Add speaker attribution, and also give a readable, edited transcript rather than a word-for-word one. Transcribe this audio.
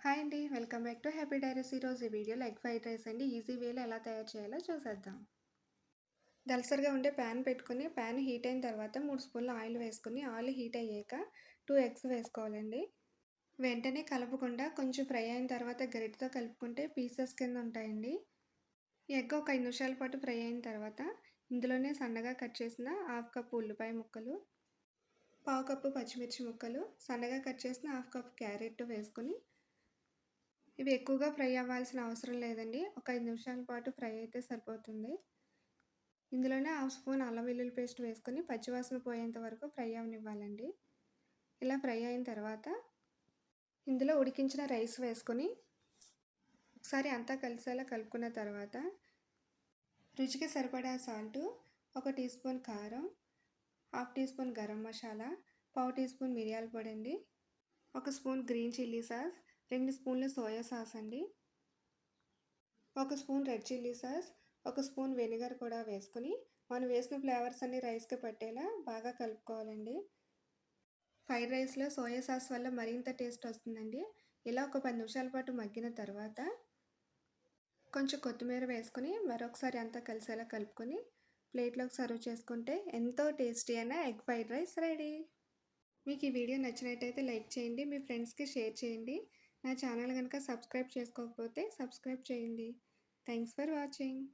Speaker 1: Hi అండి. Welcome back to happy diaries. ఈరోజు ఈ వీడియోలో ఎగ్ ఫ్రైడ్ రైస్ అండి. ఈజీ వేలో ఎలా తయారు చేయాలో చూసేద్దాం. దళసరిగా ఉండే ప్యాన్ పెట్టుకొని, ప్యాన్ హీట్ అయిన తర్వాత 3 స్పూన్ల ఆయిల్ వేసుకొని, ఆయిల్ హీట్ అయ్యాక 2 ఎగ్స్ వేసుకోవాలండి. వెంటనే కలపకుండా కొంచెం ఫ్రై అయిన తర్వాత గరిటెతో కలుపుకుంటే పీసెస్ కింద ఉంటాయండి. ఎగ్ ఒక 5 నిమిషాల పాటు ఫ్రై అయిన తర్వాత ఇందులోనే సన్నగా కట్ చేసిన హాఫ్ కప్ ఉల్లిపాయ ముక్కలు, పావు కప్పు పచ్చిమిర్చి ముక్కలు, సన్నగా కట్ చేసిన హాఫ్ కప్ క్యారెట్ వేసుకొని ఇవి ఎక్కువగా ఫ్రై అవ్వాల్సిన అవసరం లేదండి. ఒక 5 నిమిషాల పాటు ఫ్రై అయితే సరిపోతుంది. ఇందులోనే హాఫ్ స్పూన్ అల్లం వెల్లుల్లి పేస్ట్ వేసుకొని పచ్చివాసన పోయేంత వరకు ఫ్రై అవ్వనివ్వాలండి. ఇలా ఫ్రై అయిన తర్వాత ఇందులో ఉడికించిన రైస్ వేసుకొని ఒకసారి అంతా కలిసేలా కలుపుకున్న తర్వాత రుచికి సరిపడా సాల్టు, 1 టీ స్పూన్ కారం, half teaspoon garam masala, పావు టీ స్పూన్ మిరియాల పొడి అండి, 1 స్పూన్ గ్రీన్ చిల్లీ సాస్, 2 స్పూన్లు సోయా సాస్ అండి, 1 spoon red chilli sauce, 1 spoon vinegar కూడా వేసుకొని మనం వేసిన ఫ్లేవర్స్ అన్ని రైస్కి పట్టేలా బాగా కలుపుకోవాలండి. ఫ్రైడ్ రైస్లో సోయా సాస్ వల్ల మరింత టేస్ట్ వస్తుందండి. ఇలా ఒక 10 నిమిషాల పాటు మగ్గిన తర్వాత కొంచెం కొత్తిమీర వేసుకొని మరొకసారి అంతా కలిసేలా కలుపుకొని ప్లేట్లోకి సర్వ్ చేసుకుంటే ఎంతో టేస్టీ అయిన ఎగ్ ఫ్రైడ్ రైస్ రెడీ. మీకు ఈ వీడియో నచ్చినట్టయితే లైక్ చేయండి, మీ ఫ్రెండ్స్కి షేర్ చేయండి. నా ఛానల్ కనుక సబ్స్క్రైబ్ చేసుకోకపోతే సబ్స్క్రైబ్ చేయండి. Thanks for watching.